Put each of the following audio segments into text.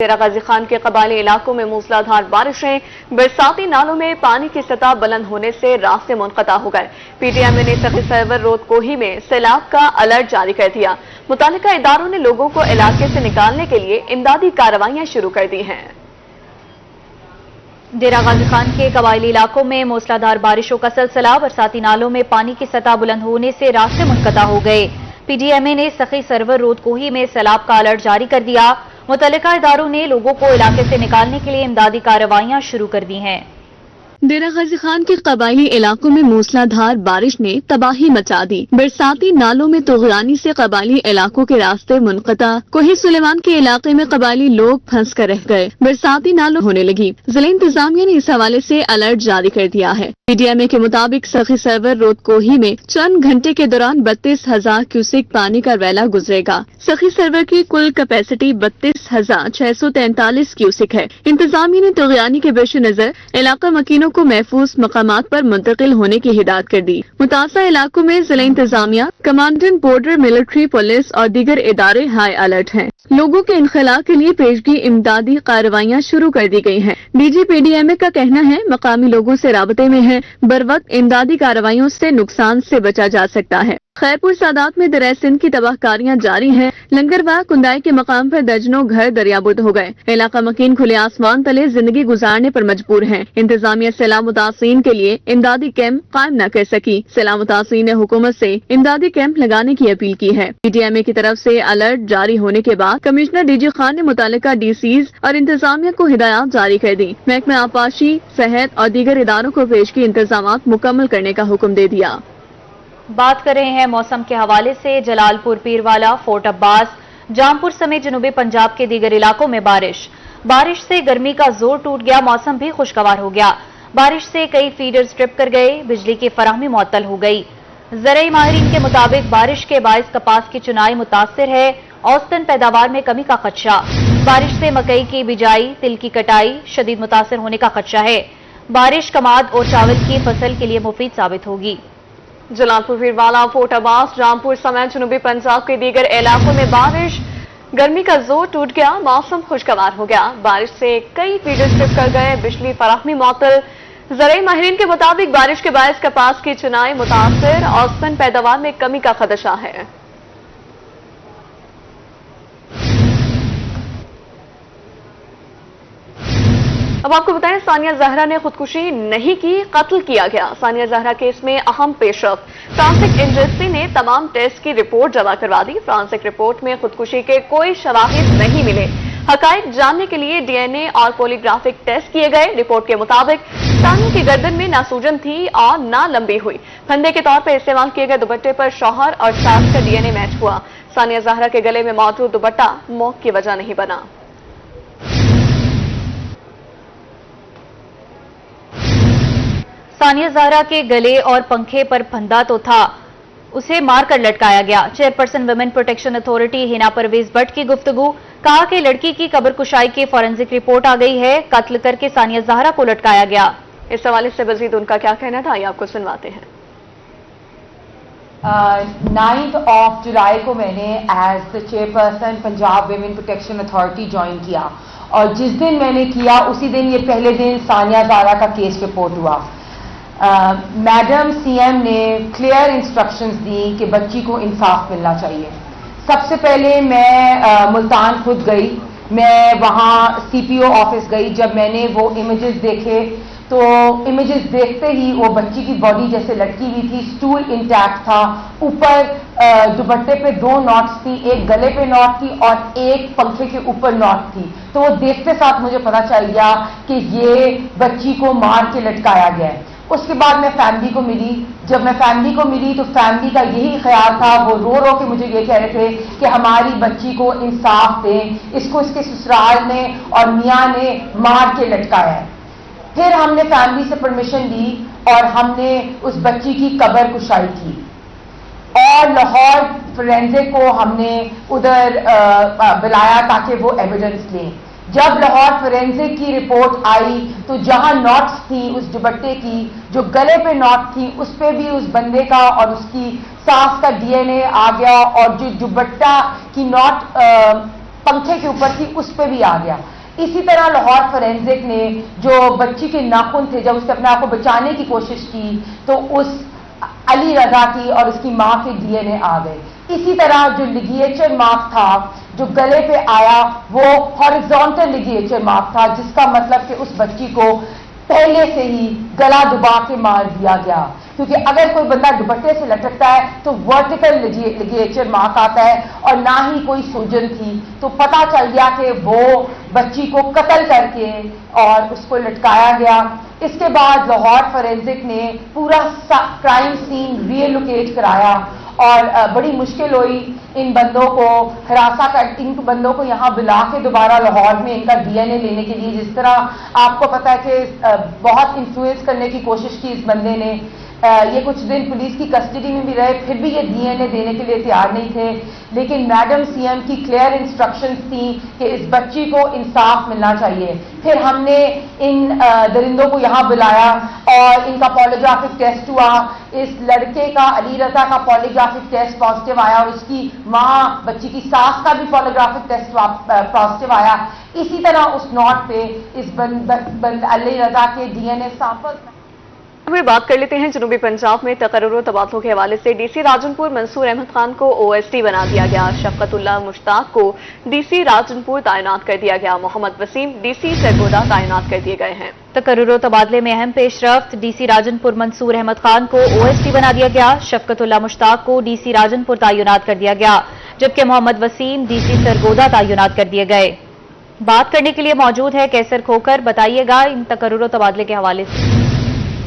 ڈیرہ غازی خان کے قبائلی علاقوں میں موسلادھار بارشیں، برساتی نالوں میں پانی کی سطح بلند ہونے سے راستے منقطع ہو گئے۔ پی ٹی ایم نے سخی سرور رود کوہی میں سیلاب کا الرٹ جاری کر دیا۔ متعلقہ اداروں نے لوگوں کو علاقے سے نکالنے کے لیے امدادی کارروائیاں شروع کر دی ہیں۔ ڈیرہ غازی خان کے قبائلی علاقوں میں موسلادھار بارشوں کا سلسلہ، برساتی نالوں میں پانی کی سطح بلند ہونے سے راستے منقطع ہو گئے۔ پی ٹی ایم نے سخی سرور رود کوہی میں سیلاب کا الرٹ جاری کر دیا۔ متعلقہ اداروں نے لوگوں کو علاقے سے نکالنے کے لیے امدادی کارروائیاں شروع کر دی ہیں۔ ڈیرہ غازی خان کے قبائلی علاقوں میں موسلادھار بارش نے تباہی مچا دی۔ برساتی نالوں میں طغیانی سے قبائلی علاقوں کے راستے منقطع، کوہی سلیمان کے علاقے میں قبائلی لوگ پھنس کر رہ گئے۔ برساتی نالوں ہونے لگی۔ ضلع انتظامیہ نے اس حوالے سے الرٹ جاری کر دیا ہے۔ پی ٹی ایم کے مطابق سخی سرور رود کوہی میں چند گھنٹے کے دوران 32,000 کیوسک پانی کا ریلا گزرے گا۔ سخی سرور کی کل کیپیسٹی 32,643 کیوسک ہے۔ انتظامیہ نے طغیانی کے پیش نظر علاقہ مکینوں کو محفوظ مقامات پر منتقل ہونے کی ہدایت کر دی۔ متاثرہ علاقوں میں ضلع انتظامیہ، کمانڈنٹ بارڈر ملٹری پولیس اور دیگر ادارے ہائی الرٹ ہیں۔ لوگوں کے انخلاء کے لیے پیشگی امدادی کارروائیاں شروع کر دی گئی ہیں۔ D G P D M کا کہنا ہے مقامی لوگوں سے رابطے میں ہے، بروقت امدادی کارروائیوں سے نقصان سے بچا جا سکتا ہے۔ خیرپور سادات میں دریا سندھ کی تباہ کاریاں جاری ہیں۔ لنگرواہ کندائی کے مقام پر درجنوں گھر دریابرد ہو گئے۔ علاقہ مکین کھلے آسمان تلے زندگی گزارنے پر مجبور ہیں۔ انتظامیہ سیلاب متاثرین کے لیے امدادی کیمپ قائم نہ کر سکی۔ سیلاب متاثرین نے حکومت سے امدادی کیمپ لگانے کی اپیل کی ہے۔ پی ٹی ایم کی طرف سے الرٹ جاری ہونے کے بعد کمشنر ڈی جی خان نے متعلقہ ڈی سیز اور انتظامیہ کو ہدایات جاری کر دی۔ محکمہ آبپاشی، صحت اور دیگر اداروں کو پیشگی انتظامات مکمل کرنے کا حکم دے دیا۔ بات کر رہے ہیں موسم کے حوالے سے۔ جلال پور، پیروالا، فورٹ عباس، جامپور سمیت جنوبی پنجاب کے دیگر علاقوں میں بارش سے گرمی کا زور ٹوٹ گیا، موسم بھی خوشگوار ہو گیا۔ بارش سے کئی فیڈرز ٹرپ کر گئے، بجلی کی فراہمی معطل ہو گئی۔ زرعی ماہرین کے مطابق بارش کے باعث کپاس کی چنائی متاثر ہے، اوسطن پیداوار میں کمی کا خدشہ۔ بارش سے مکئی کی بجائی، تل کی کٹائی شدید متاثر ہونے کا خدشہ ہے۔ بارش کماد اور چاول کی فصل کے لیے مفید ثابت ہوگی۔ جلال پور، پیروالا، فورٹ عباس، رامپور سمیت جنوبی پنجاب کے دیگر علاقوں میں بارش، گرمی کا زور ٹوٹ گیا، موسم خوشگوار ہو گیا۔ بارش سے کئی فیڈرز ٹرپ کر گئے، بجلی فراہمی معطل۔ زرعی ماہرین کے مطابق بارش کے باعث کپاس کی چنائی متاثر، اوسطن پیداوار میں کمی کا خدشہ ہے۔ اب آپ کو بتائیں، ثانیہ زہرا نے خودکشی نہیں کی، قتل کیا گیا۔ ثانیہ زہرا کیس میں اہم پیش رفت، فرانسک انڈسٹری نے تمام ٹیسٹ کی رپورٹ جمع کروا دی۔ فرانسک رپورٹ میں خودکشی کے کوئی شواہد نہیں ملے۔ حقائق جاننے کے لیے ڈی این اے اور پولی گرافک ٹیسٹ کیے گئے۔ رپورٹ کے مطابق ثانیہ کی گردن میں نہ سوجن تھی اور نہ لمبی ہوئی۔ پھندے کے طور پر استعمال کیے گئے دوپٹے پر شوہر اور ساس کا ڈی این اے میچ ہوا۔ ثانیہ زہرا کے گلے میں موجود دوپٹہ موت کی وجہ نہیں بنا۔ ثانیہ زہرا کے گلے اور پنکھے پر پھندا تو تھا، اسے مار کر لٹکایا گیا۔ چیئرپرسن ویمن پروٹیکشن اتھارٹی ہنا پرویز بٹ کی گفتگو، کہا کہ لڑکی کی قبر کشائی کی فورینزک رپورٹ آ گئی ہے، قتل کر کے ثانیہ زہرا کو لٹکایا گیا۔ اس حوالے سے مزید ان کا کیا کہنا تھا، یہ آپ کو سنواتے ہیں۔ 9 جولائی کو میں نے as the chairperson Punjab women protection authority join کیا، اور جس دن میں نے کیا اسی دن یہ پہلے دن ثانیہ زہرا کا کیس رپورٹ ہوا۔ میڈم سی ایم نے کلیئر انسٹرکشنز دی کہ بچی کو انصاف ملنا چاہیے۔ سب سے پہلے میں ملتان خود گئی، میں وہاں سی پی او آفس گئی۔ جب میں نے وہ امیجز دیکھے تو امیجز دیکھتے ہی وہ بچی کی باڈی جیسے لٹکی ہوئی تھی، سٹول انٹیکٹ تھا، اوپر دوپٹے پہ 2 ناٹس تھی، ایک گلے پہ ناٹ تھی اور ایک پنکھے کے اوپر ناٹ تھی۔ تو وہ دیکھتے ساتھ مجھے پتا چل گیا کہ یہ بچی کو مار کے لٹکایا گیا ہے۔ اس کے بعد میں فیملی کو ملی۔ جب میں فیملی کو ملی تو فیملی کا یہی خیال تھا، وہ رو رو کے مجھے یہ کہہ رہے تھے کہ ہماری بچی کو انصاف دیں، اس کو اس کے سسرال نے اور میاں نے مار کے لٹکایا ہے۔ پھر ہم نے فیملی سے پرمیشن لی اور ہم نے اس بچی کی قبر کشائی کی، اور لاہور فورینزک کو ہم نے ادھر بلایا تاکہ وہ ایویڈنس لیں۔ جب لاہور فورینزک کی رپورٹ آئی تو جہاں ناٹس تھی اس دوپٹے کی، جو گلے پہ ناٹ تھی اس پہ بھی اس بندے کا اور اس کی ساس کا ڈی این اے آ گیا، اور جو دوپٹہ کی ناٹ पंखे के ऊपर थी उस पर भी आ गया। इसी तरह लाहौर फोरेंसिक ने जो बच्ची के नाखून थे, जब उसने अपने आप को बचाने की कोशिश की तो उस अली रजा की और उसकी मां के डीएनए आ गए। इसी तरह जो लिगेचर मार्क था जो गले पे आया वो हॉरिजॉन्टल लिगेचर मार्क था, जिसका मतलब कि उस बच्ची को पहले से ही गला दबा के मार दिया गया, क्योंकि अगर कोई बंदा दुपट्टे से लटकता है तो वर्टिकल लिगेचर मार्क आता है और ना ही कोई सूजन थी। तो पता चल गया कि वो बच्ची को कत्ल करके और उसको लटकाया गया। इसके बाद लाहौर फोरेंसिक ने पूरा क्राइम सीन रीलोकेट कराया और बड़ी मुश्किल हुई इन बंदों को इन बंदों को यहाँ बुला के दोबारा लाहौर में इनका डीएनए लेने के लिए। जिस तरह आपको पता है कि बहुत इन्फ्लुएंस करने की कोशिश की इस बंदे ने, ये कुछ दिन पुलिस की कस्टडी में भी रहे, फिर भी ये डीएनए देने के लिए तैयार नहीं थे। लेकिन मैडम सीएम की क्लियर इंस्ट्रक्शंस थी कि इस बच्ची को इंसाफ मिलना चाहिए। फिर हमने इन दरिंदों को यहाँ बुलाया और इनका पॉलीग्राफिक टेस्ट हुआ। इस लड़के का, अली रजा का पॉलीग्राफिक टेस्ट पॉजिटिव आया और उसकी माँ, बच्ची की सास का भी पॉलीग्राफिक टेस्ट पॉजिटिव आया। इसी तरह उस नोट पे इस अली रजा के डीएनए सैंपल। अभी बात कर लेते हैं जनूबी पंजाब में तकर्रुर तबादलों के हवाले से। डीसी राजनपुर मंसूर अहमद खान को ओएसडी बना दिया गया। शफकतुल्लाह मुश्ताक को डीसी राजनपुर तैनात कर दिया गया। मोहम्मद वसीम डीसी सरगोदा तैनात कर दिए गए हैं। तकर्रुर तबादले में अहम पेशरफ्त। डीसी राजनपुर मंसूर अहमद खान को ओएसडी बना दिया गया। शफकतुल्लाह मुश्ताक को डीसी राजनपुर तैनात कर दिया गया, जबकि मोहम्मद वसीम डीसी सरगोदा तैनात कर दिए गए। बात करने के लिए मौजूद है कैसर खोकर। बताइएगा इन तकर्रुर तबादले के हवाले से।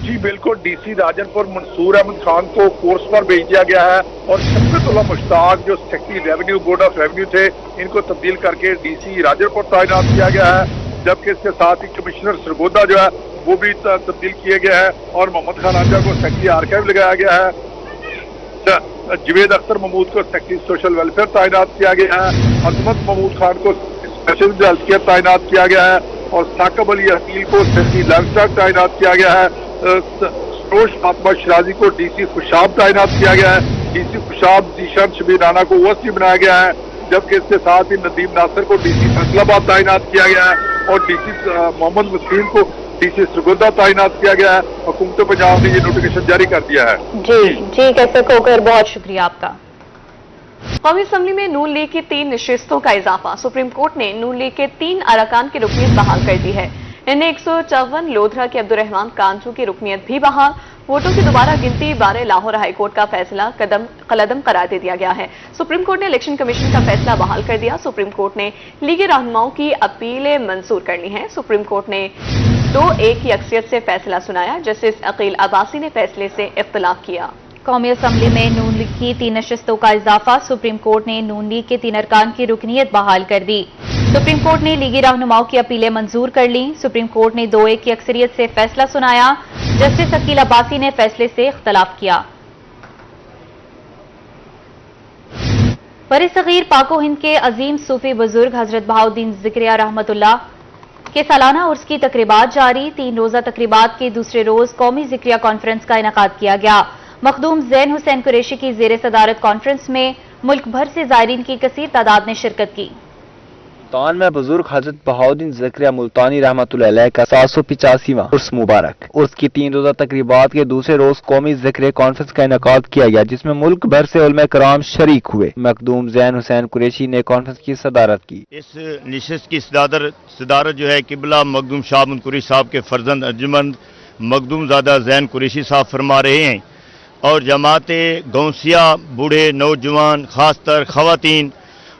जी बिल्कुल, डीसी राजनपुर मंसूर अहमद खान को कोर्स पर भेज दिया गया है और शफकतुल्लाह मुश्ताक जो secretary revenue board of revenue थे, इनको तब्दील करके डीसी राजनपुर तैनात किया गया है। जबकि इसके साथ ही कमिश्नर सरगोदा जो है वो भी तब्दील किए गए हैं और मोहम्मद खान आजा को सेक्रेटरी आर्काइव लगाया गया है। जवेद अख्तर महमूद को सेक्रेटरी सोशल वेलफेयर तैनात किया गया है। अजमत महमूद खान को स्पेशल हेल्थ केयर तैनात किया गया है और साकब अली हकील को सेक्रेटरी लाइफ स्टॉक तैनात किया गया है। सरोज फातिमा शराजी को डीसी खुशाब तैनात किया गया है। डीसी खुशाब जीशान शबीर राना को ओएसडी बनाया गया है, जबकि इसके साथ ही नदीम नासिर को डीसी फैसलाबाद तैनात किया गया है और डीसी मोहम्मद वसीम को डीसी सरगोदा तैनात किया गया है। हुकूमत पंजाब ने ये नोटिफिकेशन जारी कर दिया है। जी कैसर खोकर, बहुत शुक्रिया आपका। कौमी असम्बली में नून लीग की 3 नशिस्तों का इजाफा। सुप्रीम कोर्ट ने नून लीग के 3 अरकान की रुकनीत बहाल कर दी है। इनमें 154 लोधरा के अब्दुर्रहमान कांजू की रुकनीत भी बहाल। वोटों की दोबारा गिनती बारे लाहौर हाईकोर्ट का फैसला कलअदम करार दे दिया गया है। सुप्रीम कोर्ट ने इलेक्शन कमीशन का फैसला बहाल कर दिया। सुप्रीम कोर्ट ने लीगी रहनुमाओं की अपीलें मंजूर कर ली हैं। सुप्रीम कोर्ट ने 2-1 की अक्सरियत से फैसला सुनाया। जस्टिस अकील अब्बासी ने फैसले से इख्तिलाफ किया। कौमी असम्बली में नून लीग की 3 नशिस्तों का इजाफा। सुप्रीम कोर्ट ने नून लीग के 3 अरकान की रुकनीत बहाल कर दी। सुप्रीम कोर्ट ने लीगी रहनुमाओं की अपीलें मंजूर कर ली। सुप्रीम कोर्ट ने 2-1 की अक्सरियत से फैसला सुनाया। जस्टिस अकील अब्बासी ने फैसले से इख्तिलाफ किया। बरसगीर पाको हिंद के अजीम सूफी बुजुर्ग हजरत बहाउद्दीन ज़िक्रिया रहमतुल्लाह के सालाना उर्स की तकरीबात जारी। 3 रोजा तकरीबात के दूसरे रोज कौमी ज़िक्रिया कॉन्फ्रेंस का इनेकाद किया गया। मखदूम ज़ैन हुसैन कुरैशी की ज़ेर सदारत कॉन्फ्रेंस में मुल्क भर से ज़ायरीन की कसीर तादाद ने शिरकत की। मुल्तान में बुजुर्ग हजरत बहाउद्दीन ज़िक्रिया मुल्तानी रहमतुल्लाह अलैह का 785वां उर्स मुबारक। उर्स की 3 रोजा तकरीबात के दूसरे रोज कौमी ज़िक्रिया कॉन्फ्रेंस का इनेकाद किया गया, जिसमें मुल्क भर से उलमा कराम शरीक हुए। मखदूम ज़ैन हुसैन कुरैशी ने कॉन्फ्रेंस की सदारत की। इस निशस्त की सदारत जो है किबला मखदूम शाह कुरैशी साहब के फर्जंद अर्जुमंद मखदूम ज़ादा ज़ैन कुरैशी साहब फरमा रहे हैं और जमात गौसिया, बूढ़े, नौजवान, खासतर खवातीन,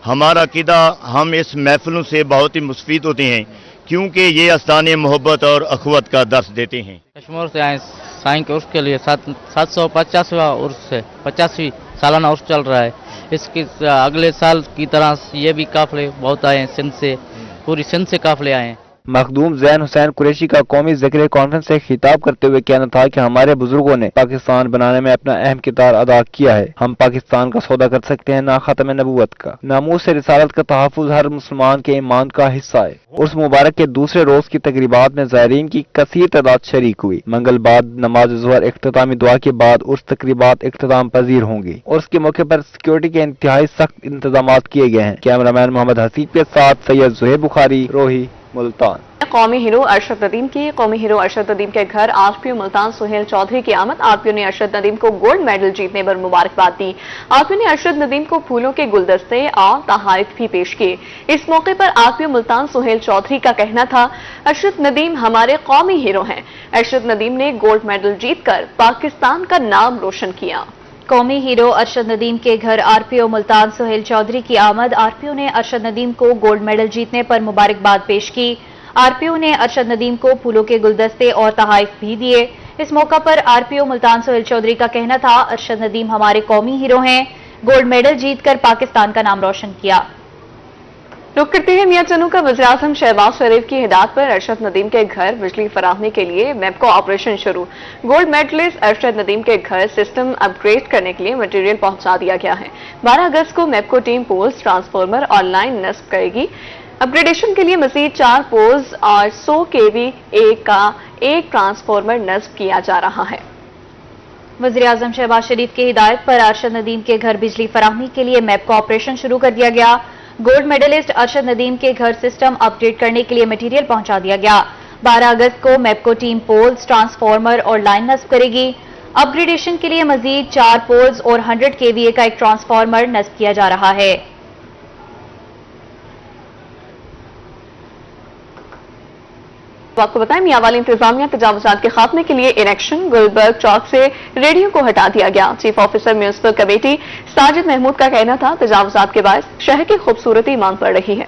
हमारा किदा हम इस महफिलों से बहुत ही मुस्तफीद होते हैं, क्योंकि ये आस्ताने मोहब्बत और अखवत का दर्स देते हैं। कश्मीर से आए साईं के उर्स के लिए 750वां उर्स है, 50वीं सालाना उर्स चल रहा है। इसके अगले साल की तरह ये भी काफले बहुत आए हैं सिंध से, पूरी सिंध से काफले आए हैं। मखदूम जैन हुसैन कुरैशी का कौमी ज़िक्र कॉन्फ्रेंस से खिताब करते हुए कहना था कि हमारे बुजुर्गों ने पाकिस्तान बनाने में अपना अहम किरदार अदा किया है। हम पाकिस्तान का सौदा कर सकते हैं, ना खत्म नबूवत का। नामूस से रिसालत का तहफ़्फ़ुज़ हर मुसलमान के ईमान का हिस्सा है। उर्स मुबारक के दूसरे रोज की तकरीबात में ज़ायरीन की कसीर तादाद शरीक हुई। मंगल बाद नमाज ज़ुहर इख्तितामी दुआ के बाद उर्स तकरीबात इख्तिताम पजीर होंगी और उसके मौके पर सिक्योरिटी के इंतहाई सख्त इंतजाम किए गए हैं। कैमरामैन मोहम्मद हसीब के साथ सैयद ज़ुहैर बुखारी, रोही, मुल्तान। कौमी हीरो अरशद नदीम की कौमी हीरो अरशद नदीम के घर आरपीओ मुल्तान सुहेल चौधरी की आमद। आरपीओ ने अरशद नदीम को गोल्ड मेडल जीतने पर मुबारकबाद दी। आरपीओ ने अरशद नदीम को फूलों के गुलदस्ते और तोहफे भी पेश किए। इस मौके पर आरपीओ मुल्तान सुहेल चौधरी का कहना था, अरशद नदीम हमारे कौमी हीरो हैं। अरशद नदीम ने गोल्ड मेडल जीतकर पाकिस्तान का नाम रोशन किया। कौमी हीरो अरशद नदीम के घर आरपीओ मुल्तान सुहेल चौधरी की आमद। आरपीओ ने अरशद नदीम को गोल्ड मेडल जीतने पर मुबारकबाद पेश की। आरपीओ ने अरशद नदीम को फूलों के गुलदस्ते और तोहफे भी दिए। इस मौका पर आरपीओ मुल्तान सुहेल चौधरी का कहना था, अरशद नदीम हमारे कौमी हीरो हैं, गोल्ड मेडल जीतकर पाकिस्तान का नाम रोशन किया। रुक करते हैं मियां चन्नू का। वज़ीर-ए-आज़म शहबाज शरीफ की हिदायत पर अरशद नदीम के घर बिजली फराहमी के लिए मैपको ऑपरेशन शुरू। गोल्ड मेडलिस्ट अरशद नदीम के घर सिस्टम अपग्रेड करने के लिए मटेरियल पहुंचा दिया गया है। 12 अगस्त को मैपको टीम पोल्स, ट्रांसफार्मर और लाइन नस्ब करेगी। अपग्रेडेशन के लिए मजीद 4 पोल्स और 100 kVA का एक ट्रांसफार्मर नस्ब किया जा रहा है। वज़ीर-ए-आज़म शहबाज शरीफ की हिदायत पर अरशद नदीम के घर बिजली फराहमी के लिए मैपको ऑपरेशन शुरू कर दिया गया। गोल्ड मेडलिस्ट अरशद नदीम के घर सिस्टम अपडेट करने के लिए मटेरियल पहुंचा दिया गया। 12 अगस्त को मैपको टीम पोल्स, ट्रांसफार्मर और लाइन नस्ब करेगी। अपग्रेडेशन के लिए मजीद 4 पोल्स और 100 kVA का एक ट्रांसफार्मर नस्ब किया जा रहा है। तो आपको बताएं, मियांवाली इंतजामिया तजावुजात के खात्मे के लिए इन एक्शन। गुलबर्ग चौक से रेडियो को हटा दिया गया। Chief officer municipal committee Sajid Mahmood का कहना था, तजावुजात के बायस शहर की खूबसूरती मांग पड़ रही है।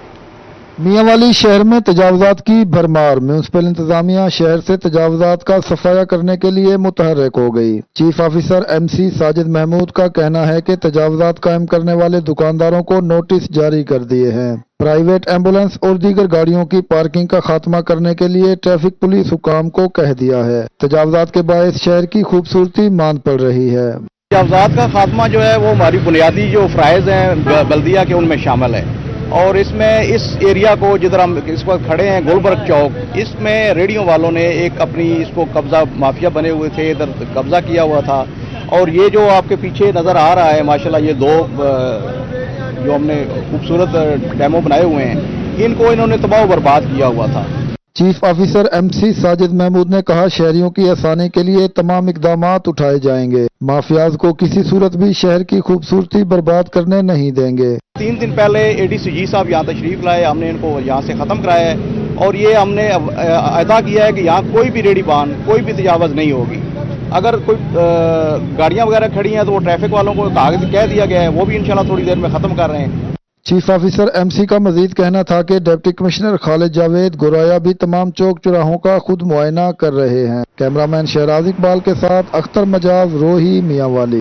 मियांवाली शहर में तजावुजात की भरमार। म्यूनिसिपल इंतजामिया शहर से तजावुजात का सफाया करने के लिए मुतहर्रिक हो गई। Chief officer MC Sajid Mahmood का कहना है कि तजावुजात कायम करने वाले दुकानदारों को नोटिस जारी कर दिए हैं। प्राइवेट एम्बुलेंस और दीगर गाड़ियों की पार्किंग का खात्मा करने के लिए ट्रैफिक पुलिस हुकाम को कह दिया है। तजावुजात के बायस शहर की खूबसूरती मान पड़ रही है। तजावुजात का खात्मा जो है वो हमारी बुनियादी जो फ़राइज़ हैं बल्दिया के, उनमें शामिल है। और इसमें इस एरिया को जिधर हम इस वक्त खड़े हैं, गुलबर्ग चौक, इसमें रेडियो वालों ने एक अपनी इसको कब्जा, माफिया बने हुए थे, इधर कब्जा किया हुआ था। और ये जो आपके पीछे नज़र आ रहा है माशाल्लाह, ये 2 जो हमने खूबसूरत डेमो बनाए हुए हैं, इनको इन्होंने तबाह बर्बाद किया हुआ था। Chief officer MC Sajid Mahmood ने कहा, शहरियों की आसानी के लिए तमाम इकदामात उठाए जाएंगे। माफियाज को किसी सूरत भी शहर की खूबसूरती बर्बाद करने नहीं देंगे। 3 दिन पहले ADCG साहब यहाँ तशरीफ लाए, हमने इनको यहाँ से ख़त्म कराया है और ये हमने अदा किया है कि यहाँ कोई भी रेडी बान, कोई भी तजावज़ नहीं होगी। अगर कोई गाड़ियाँ वगैरह खड़ी हैं तो वो ट्रैफिक वालों को कह दिया गया है, वो भी इंशाल्लाह थोड़ी देर में ख़त्म कर रहे हैं। चीफ ऑफिसर MC का मजीद कहना था कि डिप्टी कमिश्नर खालिद जावेद गोराया भी तमाम चौक चौराहों का खुद मुआयना कर रहे हैं। कैमरामैन शहराज इकबाल के साथ अख्तर मजाज, रोही, मियांवाली।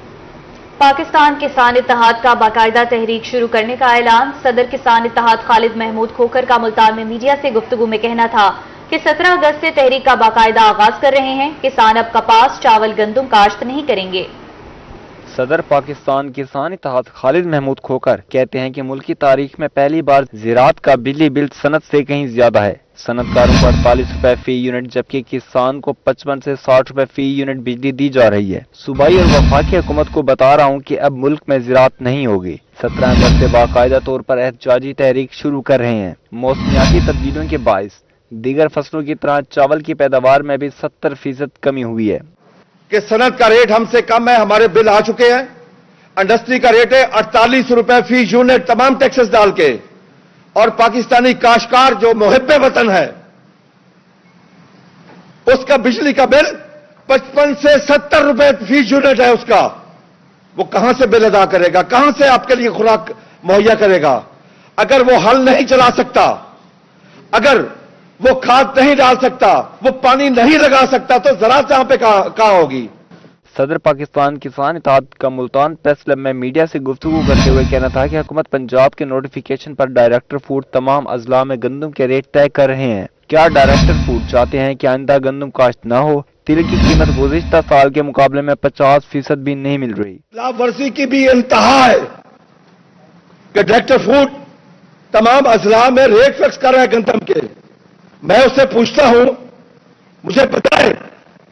पाकिस्तान किसान इत्तेहाद का बाकायदा तहरीक शुरू करने का ऐलान। सदर किसान इत्तेहाद खालिद महमूद खोखर का मुल्तान में मीडिया से गुफ्तगू में कहना था कि 17 अगस्त से तहरीक का बाकायदा आगाज कर रहे हैं। किसान अब कपास, चावल, गंदुम काश्त नहीं करेंगे। सदर पाकिस्तान किसान इत्तेहाद खालिद महमूद खोखर कहते हैं कि मुल्क की तारीख में पहली बार ज़राअत का बिजली बिल सनत से कहीं ज्यादा है। सनतकारों को 48 रुपए फी यूनिट, जबकि किसान को 55 से 60 रुपए फी यूनिट बिजली दी जा रही है। सूबाई और वफाकी हुकूमत को बता रहा हूँ कि अब मुल्क में ज़राअत नहीं होगी। 17 अगस्त से बाकायदा तौर पर एहतजाजी तहरीक शुरू कर रहे हैं। मौसमियाती तब्दीलियों के बायस दीगर फसलों की तरह चावल की पैदावार में भी 70% कमी हुई है। कि सनत का रेट हमसे कम है, हमारे बिल आ चुके हैं। इंडस्ट्री का रेट है 48 रुपए फी यूनिट तमाम टैक्सेस डाल के, और पाकिस्तानी काश्तकार जो मुहिब्बे वतन है उसका बिजली का बिल 55 से 70 रुपए फी यूनिट है उसका। वो कहां से बिल अदा करेगा, कहां से आपके लिए खुराक मुहैया करेगा? अगर वो हल नहीं चला सकता, अगर वो खाद नहीं डाल सकता, वो पानी नहीं लगा सकता, तो ज़राअत यहाँ पे कहां होगी? सदर पाकिस्तान किसान इत्तेहाद का मुल्तान प्रेस क्लब में मीडिया से गुफ्तगू करते हुए कहना था कि हुकूमत पंजाब के नोटिफिकेशन पर डायरेक्टर फूड तमाम अजला में गंदम के रेट तय कर रहे हैं। क्या डायरेक्टर फूड चाहते हैं कि आइंदा गंदम काश्त न हो? तिल की कीमत गुज़िश्ता साल के मुकाबले में 50% भी नहीं मिल रही। खिलाफ वर्जी की भी इंतहा है कि डायरेक्टर फूड तमाम अजला में रेट फिक्स कर रहा है गंदम के। मैं उससे पूछता हूं, मुझे पता है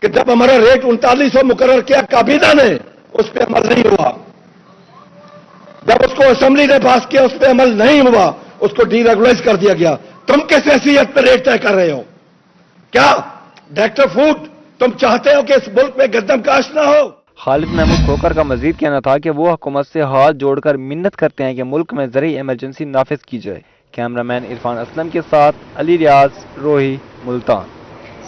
कि जब हमारा रेट 3900 मुकर्रर किया काबीना ने, उस पर अमल नहीं हुआ। जब उसको असेंबली ने पास किया, उस पर अमल नहीं हुआ, उसको डीरेगुलाइज कर दिया गया। तुम किस हैसियत पर रेट तय कर रहे हो? क्या डायरेक्टर फूड तुम चाहते हो कि इस मुल्क में गंदम काश्त ना हो? खालिद महमूद खोकर का मजीद कहना था कि वो हुकूमत से हाथ जोड़कर मिन्नत करते हैं कि मुल्क में ज़रूरी इमरजेंसी नाफिज की जाए। कैमरामैन इरफान असलम के साथ अली रियाज, रोही, मुल्तान।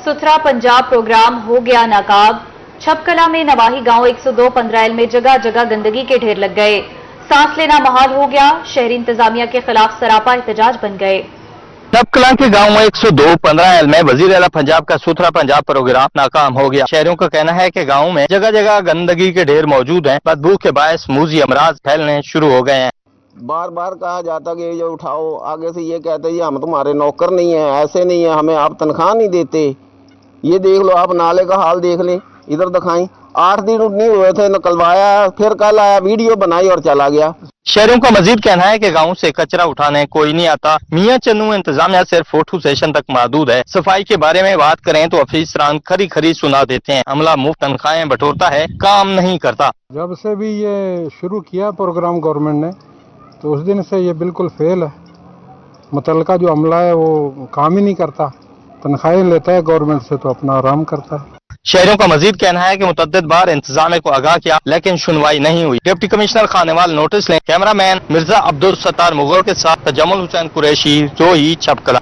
सुथरा पंजाब प्रोग्राम हो गया नाकाब। छपकला में नवाही गांव 102 15L में जगह जगह गंदगी के ढेर लग गए। सांस लेना महाल हो गया। शहरी इंतजामिया के खिलाफ सरापा एहतजाज बन गए। छपकला के गांव 102 15L में वजीर आला पंजाब का सुथरा पंजाब प्रोग्राम नाकाम हो गया। शहरियों का कहना है कि गांव में जगह जगह गंदगी के ढेर मौजूद हैं। बदबू के बायस मूजी अमराज फैलने शुरू हो गए हैं। बार बार कहा जाता कि ये उठाओ, आगे से ये कहते हैं हम तुम्हारे नौकर नहीं है, ऐसे नहीं है, हमें आप तनख्वाह नहीं देते। ये देख लो, आप नाले का हाल देख लें, इधर दिखाएं। 8 दिन नहीं हुए थे, निकलवाया, फिर कल आया, वीडियो बनाई और चला गया। शहरियों का मजीद कहना है कि गांव से कचरा उठाने कोई नहीं आता। मियां चन्नू इंतजामिया सिर्फ फोटो सेशन तक महदूद है। सफाई के बारे में बात करें तो अफीसरान खरी खरी सुना देते हैं। अमला मुफ्त तनख्वाहें बटोरता है, काम नहीं करता। जब से भी ये शुरू किया प्रोग्राम गवर्नमेंट ने, तो उस दिन से ये बिल्कुल फेल है। मुतलका जो अमला है वो काम ही नहीं करता, तनख्वाहें लेता है गवर्नमेंट से तो अपना आराम करता है। शहरियों का मजीद कहना है कि मुतअद्दिद बार इंतजामिया को आगाह किया लेकिन सुनवाई नहीं हुई। डिप्टी कमिश्नर खानेवाल नोटिस लें। कैमरामैन मिर्जा अब्दुल सत्तार मुगल के साथ तजम्मुल हुसैन कुरैशी, जोही, छपकला।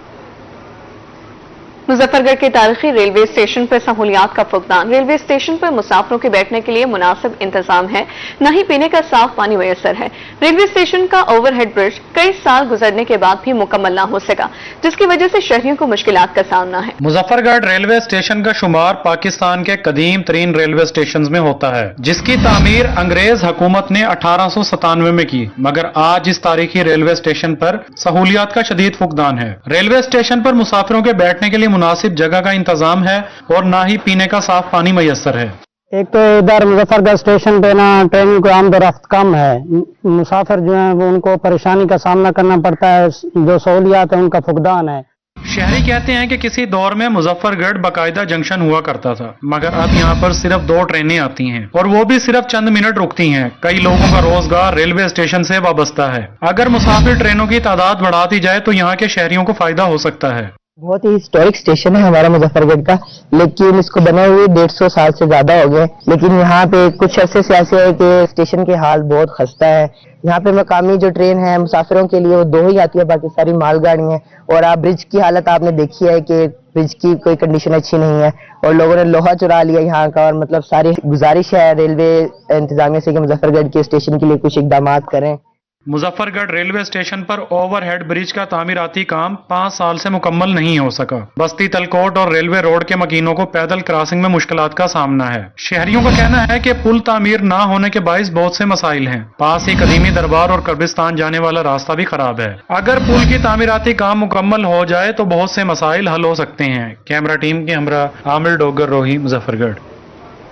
मुजफ्फरगढ़ के तारीखी रेलवे स्टेशन पर सहूलियात का फुकदान। रेलवे स्टेशन पर मुसाफिरों के बैठने के लिए मुनासिब इंतजाम है, न ही पीने का साफ पानी मैसर है। रेलवे स्टेशन का ओवरहेड ब्रिज कई साल गुजरने के बाद भी मुकम्मल न हो सका, जिसकी वजह से शहरियों को मुश्किलात का सामना है। मुजफ्फरगढ़ रेलवे स्टेशन का शुमार पाकिस्तान के कदीम तरीन रेलवे स्टेशन में होता है, जिसकी तामीर अंग्रेज हुकूमत ने 1897 में की, मगर आज इस तारीखी रेलवे स्टेशन पर सहूलियात का शदीद फुकदान है। रेलवे स्टेशन पर मुसाफिरों के बैठने के लिए मुनासिब जगह का इंतजाम है और ना ही पीने का साफ पानी मैसर है। एक तो इधर मुजफ्फरगढ़ स्टेशन पे ना ट्रेन को आमदोरफ्त कम है, मुसाफिर जो है वो उनको परेशानी का सामना करना पड़ता है, जो सहूलियात है उनका फुकदान है। शहरी कहते हैं कि किसी दौर में मुजफ्फरगढ़ बाकायदा जंक्शन हुआ करता था, मगर अब यहाँ पर सिर्फ 2 ट्रेनें आती हैं और वो भी सिर्फ चंद मिनट रुकती हैं। कई लोगों का रोजगार रेलवे स्टेशन से वाबस्ता है। अगर मुसाफिर ट्रेनों की तादाद बढ़ा दी जाए तो यहाँ के शहरियों को फायदा हो सकता है। बहुत ही हिस्टोरिक स्टेशन है हमारा मुजफ्फरगढ़ का, लेकिन इसको बने हुए 150 साल से ज्यादा हो गए। लेकिन यहाँ पे कुछ अरसे से ऐसे है कि स्टेशन के हाल बहुत खस्ता है। यहाँ पे मकामी जो ट्रेन है मुसाफिरों के लिए वो 2 ही आती है, बाकी सारी मालगाड़ी है। और आप ब्रिज की हालत आपने देखी है कि ब्रिज की कोई कंडीशन अच्छी नहीं है और लोगों ने लोहा चुरा लिया यहाँ का। और मतलब सारी गुजारिश है रेलवे इंतजामिया से कि मुजफ्फरगढ़ के स्टेशन के लिए कुछ इकदाम करें। मुजफ्फरगढ़ रेलवे स्टेशन पर ओवरहेड ब्रिज का तामीराती काम 5 साल से मुकम्मल नहीं हो सका। बस्ती तलकोट और रेलवे रोड के मकीनों को पैदल क्रॉसिंग में मुश्किलात का सामना है। शहरियों का कहना है कि पुल तामीर ना होने के बाइस बहुत से मसाइल हैं। पास ही कदीमी दरबार और कब्रिस्तान जाने वाला रास्ता भी खराब है। अगर पुल की तामीराती काम मुकम्मल हो जाए तो बहुत से मसाइल हल हो सकते हैं। कैमरा टीम के हमरा आमिर डोगर, रोही, मुजफ्फरगढ़।